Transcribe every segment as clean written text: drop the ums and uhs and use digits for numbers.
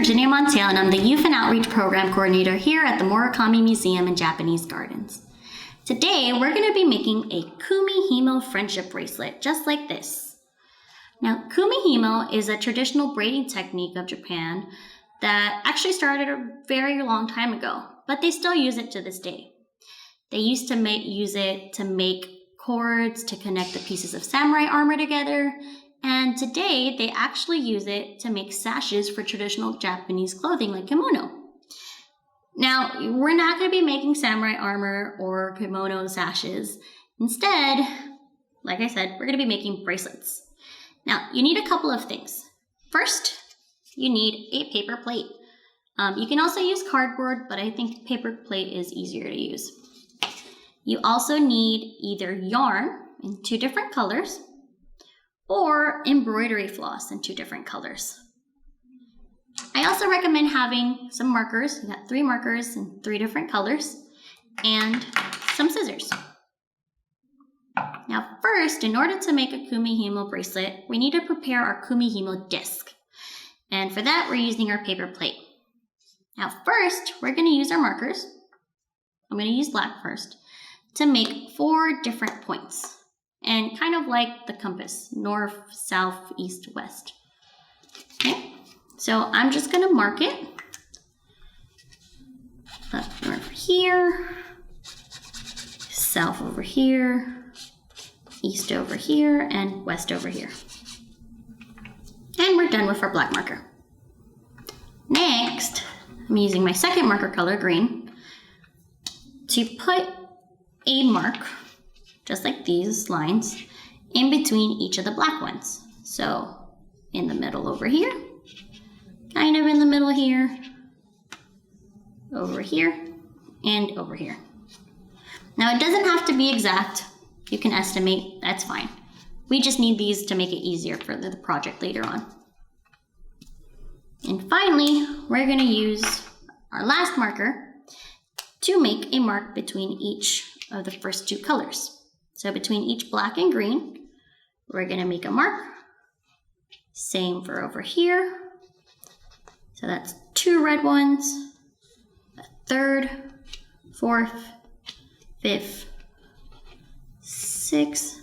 Virginia Montiel, and I'm the Youth and Outreach Program Coordinator here at the Morikami Museum in Japanese Gardens. Today, we're going to be making a Kumihimo friendship bracelet, just like this. Now, Kumihimo is a traditional braiding technique of Japan that actually started a very long time ago, but they still use it to this day. They used to use it to make cords to connect the pieces of samurai armor together, and today they actually use it to make sashes for traditional Japanese clothing like kimono. Now, we're not going to be making samurai armor or kimono sashes. Instead, like I said, we're going to be making bracelets. Now, you need a couple of things. First, you need a paper plate. You can also use cardboard, but I think paper plate is easier to use. You also need either yarn in 2 different colors or embroidery floss in 2 different colors. I also recommend having some markers. You got 3 markers in 3 different colors and some scissors. Now first, in order to make a Kumihimo bracelet, we need to prepare our Kumihimo disc. And for that, we're using our paper plate. Now first, we're going to use our markers. I'm going to use black first to make 4 different points. And kind of like the compass, north, south, east, west. Okay, so I'm just going to mark it. Up north here, south over here, east over here, and west over here. And we're done with our black marker. Next, I'm using my second marker color, green, to put a mark, just like these lines, in between each of the black ones. So in the middle over here, kind of in the middle here, over here, and over here. Now it doesn't have to be exact. You can estimate, that's fine. We just need these to make it easier for the project later on. And finally, we're going to use our last marker to make a mark between each of the first 2 colors. So between each black and green, we're going to make a mark. Same for over here. So that's 2 red ones, a 3rd, 4th, 5th, 6th,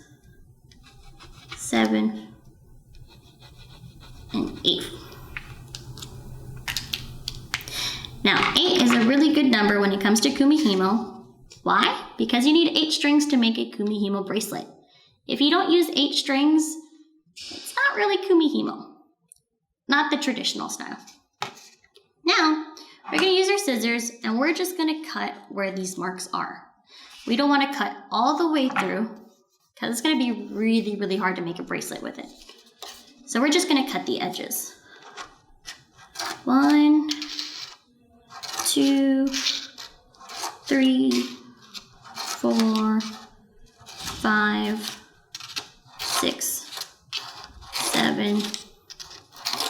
7th, and 8th. Now, 8 is a really good number when it comes to Kumihimo. Why? Because you need 8 strings to make a Kumihimo bracelet. If you don't use 8 strings, it's not really Kumihimo. Not the traditional style. Now, we're going to use our scissors and we're just going to cut where these marks are. We don't want to cut all the way through because it's going to be really, really hard to make a bracelet with it. So we're just going to cut the edges. 1, 2, 3, 4, 5, 6, 7,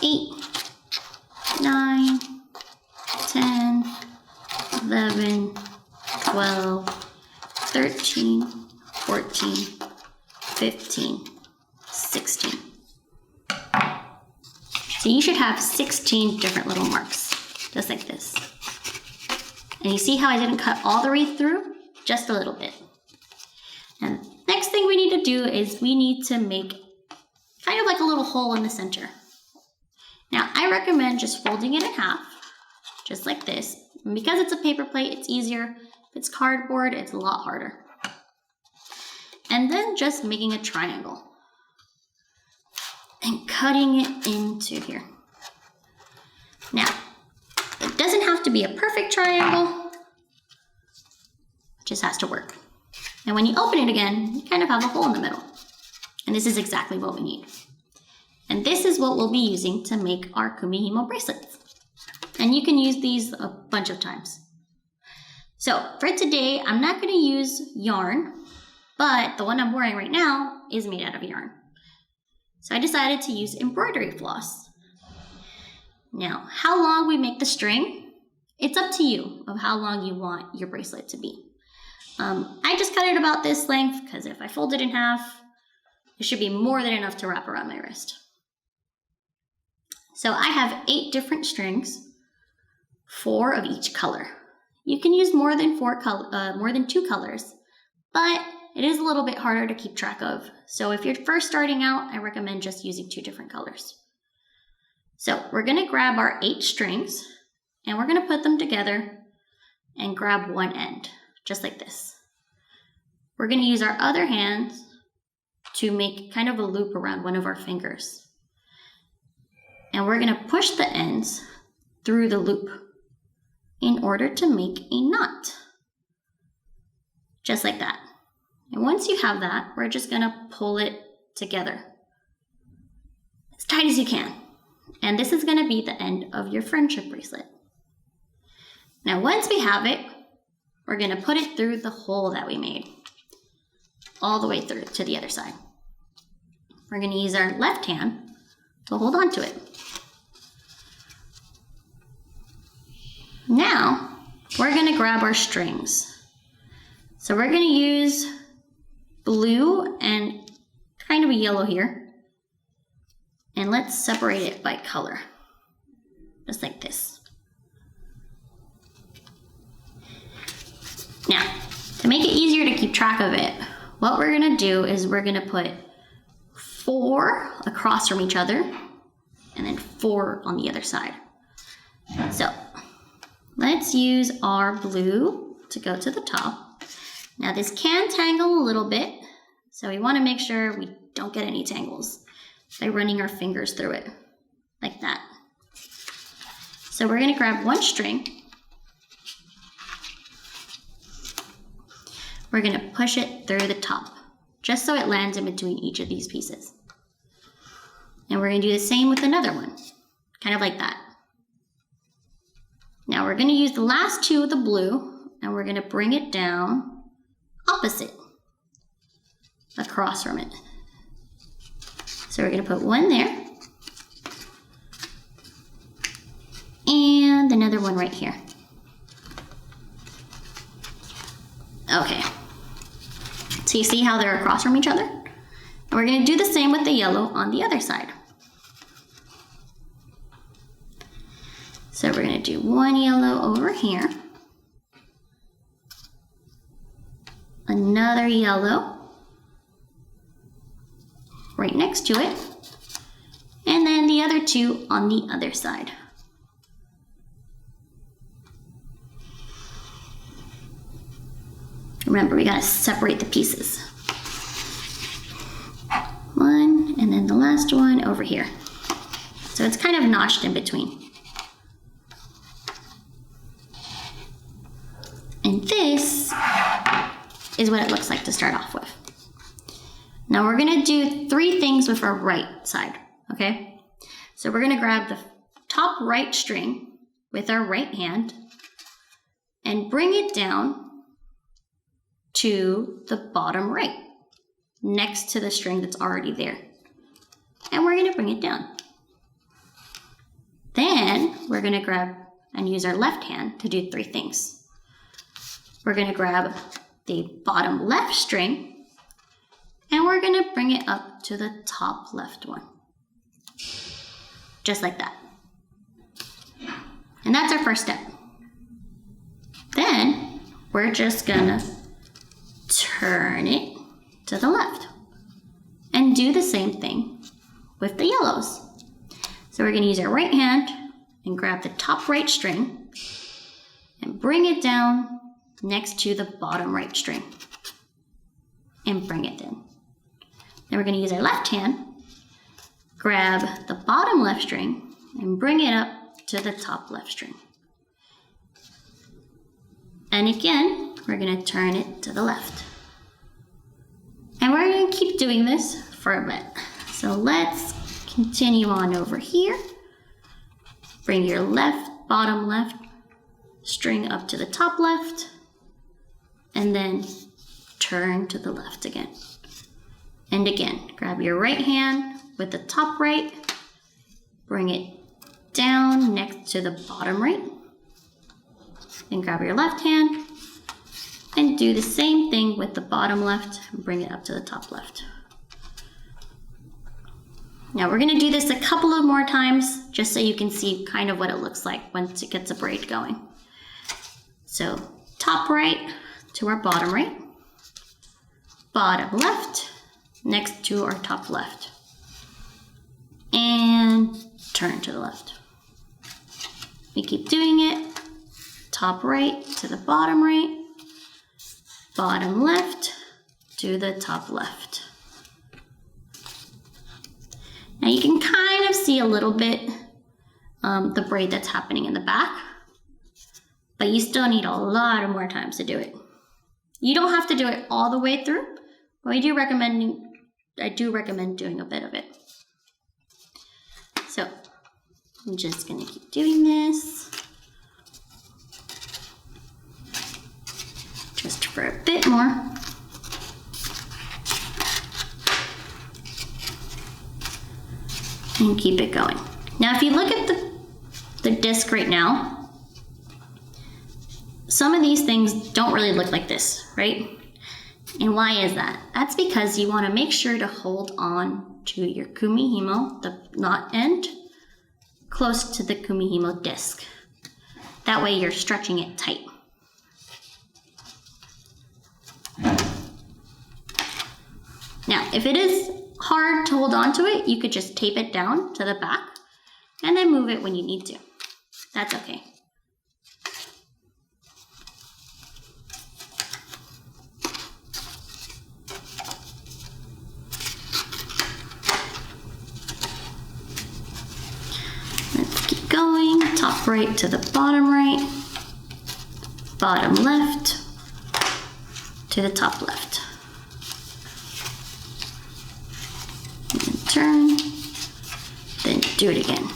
8, 9, 10, 11, 12, 13, 14, 15, 16. So you should have 16 different little marks, just like this. And you see how I didn't cut all the way through? Just a little bit. And next thing we need to do is we need to make kind of like a little hole in the center. Now, I recommend just folding it in half, just like this. And because it's a paper plate, it's easier. If it's cardboard, it's a lot harder. And then just making a triangle and cutting it into here. Now, it doesn't have to be a perfect triangle. It just has to work. And when you open it again, you kind of have a hole in the middle. And this is exactly what we need. And this is what we'll be using to make our Kumihimo bracelets. And you can use these a bunch of times. So for today, I'm not going to use yarn, but the one I'm wearing right now is made out of yarn. So I decided to use embroidery floss. Now, how long we make the string, it's up to you of how long you want your bracelet to be. I just cut it about this length because if I fold it in half, it should be more than enough to wrap around my wrist. So I have 8 different strings, 4 of each color. You can use more than 2 colors, but it is a little bit harder to keep track of. So if you're first starting out, I recommend just using 2 different colors. So we're going to grab our 8 strings and we're going to put them together and grab one end, just like this. We're going to use our other hand to make kind of a loop around one of our fingers. And we're going to push the ends through the loop in order to make a knot. Just like that. And once you have that, we're just going to pull it together as tight as you can. And this is going to be the end of your friendship bracelet. Now once we have it, we're going to put it through the hole that we made, all the way through to the other side. We're going to use our left hand to hold on to it. Now, we're going to grab our strings. So we're going to use blue and kind of a yellow here. And let's separate it by color, just like this. Now, to make it easier to keep track of it, what we're going to do is we're going to put 4 across from each other and then 4 on the other side. So let's use our blue to go to the top. Now this can tangle a little bit, so we want to make sure we don't get any tangles by running our fingers through it, like that. So we're going to grab one string. We're going to push it through the top, just so it lands in between each of these pieces. And we're going to do the same with another one, kind of like that. Now we're going to use the last 2 of the blue, and we're going to bring it down opposite, across from it. So we're going to put one there, and another one right here. Okay, so you see how they're across from each other? And we're going to do the same with the yellow on the other side. So we're going to do one yellow over here, another yellow right next to it, and then the other 2 on the other side. Remember, we gotta separate the pieces. One, and then the last one over here. So it's kind of notched in between. And this is what it looks like to start off with. Now we're gonna do 3 things with our right side, okay? So we're gonna grab the top right string with our right hand and bring it down to the bottom right, next to the string that's already there. And we're gonna bring it down. Then we're gonna grab and use our left hand to do 3 things. We're gonna grab the bottom left string and we're gonna bring it up to the top left one. Just like that. And that's our first step. Then we're just gonna turn it to the left and do the same thing with the yellows. So we're going to use our right hand and grab the top right string and bring it down next to the bottom right string and bring it in. Then we're going to use our left hand, grab the bottom left string and bring it up to the top left string. And again, we're going to turn it to the left. And we're going to keep doing this for a bit. So let's continue on over here. Bring your bottom left string up to the top left, and then turn to the left again. And again, grab your right hand with the top right, bring it down next to the bottom right, then grab your left hand and do the same thing with the bottom left and bring it up to the top left. Now we're gonna do this a couple of more times just so you can see kind of what it looks like once it gets a braid going. So top right to our bottom right, bottom left next to our top left, and turn to the left. We keep doing it, top right to the bottom right, bottom left to the top left. Now you can kind of see a little bit the braid that's happening in the back, but you still need a lot of more times to do it. You don't have to do it all the way through, but I do recommend doing a bit of it. So I'm just gonna keep doing this just for a bit more. And keep it going. Now if you look at the disc right now, some of these things don't really look like this, right? And why is that? That's because you want to make sure to hold on to your Kumihimo, the knot end, close to the Kumihimo disc. That way you're stretching it tight. Now, if it is hard to hold on to it, you could just tape it down to the back and then move it when you need to. That's okay. Let's keep going. Top right to the bottom right, bottom left to the top left. Turn, then do it again.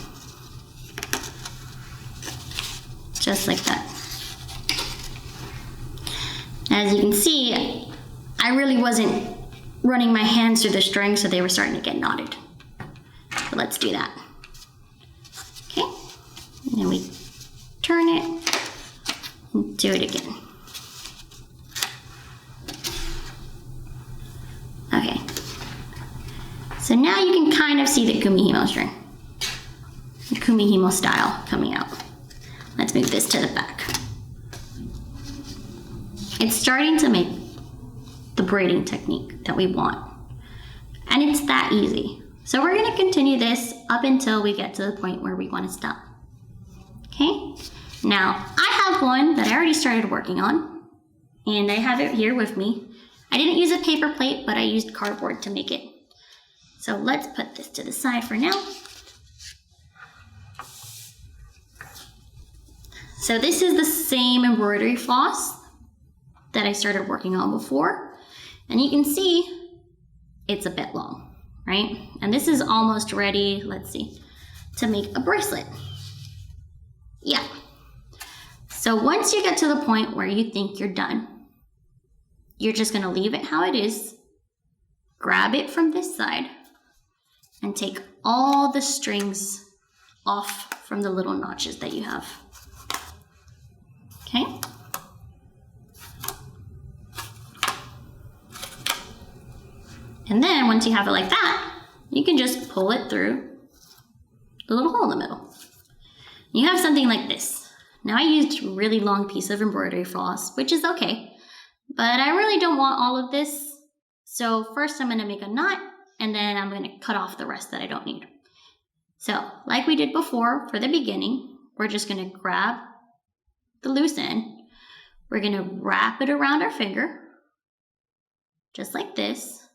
Just like that. As you can see, I really wasn't running my hands through the string, so they were starting to get knotted. So let's do that. Okay, and then we turn it and do it again. Okay. So now you can kind of see the Kumihimo string, the Kumihimo style coming out. Let's move this to the back. It's starting to make the braiding technique that we want. And it's that easy. So we're gonna continue this up until we get to the point where we wanna stop. Okay? Now, I have one that I already started working on, and I have it here with me. I didn't use a paper plate, but I used cardboard to make it. So let's put this to the side for now. So this is the same embroidery floss that I started working on before. And you can see it's a bit long, right? And this is almost ready, let's see, to make a bracelet. Yeah. So once you get to the point where you think you're done, you're just gonna leave it how it is, grab it from this side, and take all the strings off from the little notches that you have. Okay? And then once you have it like that, you can just pull it through the little hole in the middle. You have something like this. Now I used a really long piece of embroidery floss, which is okay, but I really don't want all of this. So first I'm gonna make a knot, and then I'm gonna cut off the rest that I don't need. So like we did before for the beginning, we're just gonna grab the loose end. We're gonna wrap it around our finger, just like this,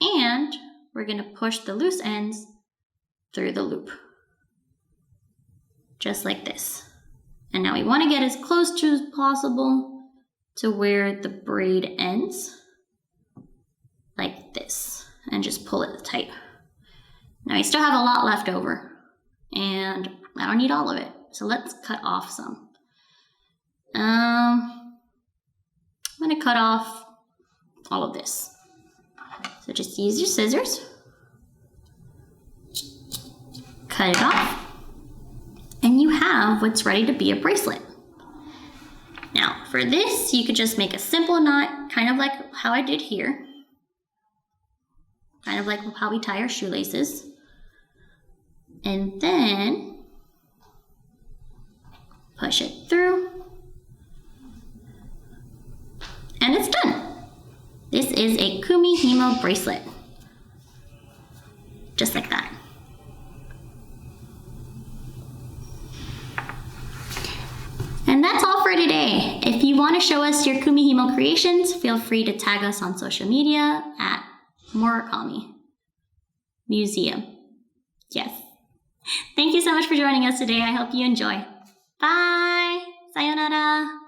and we're gonna push the loose ends through the loop, just like this. And now we wanna get as close to as possible to where the braid ends, like this, and just pull it tight. Now I still have a lot left over, and I don't need all of it, so let's cut off some. I'm gonna cut off all of this. So just use your scissors, cut it off, and you have what's ready to be a bracelet. Now for this, you could just make a simple knot, kind of like how I did here. Kind of like how we tie our shoelaces. And then push it through. And it's done. This is a Kumihimo bracelet. Just like that. And that's all for today. If you want to show us your Kumihimo creations, feel free to tag us on social media at Morikami Museum. Yes. Thank you so much for joining us today. I hope you enjoy. Bye. Sayonara.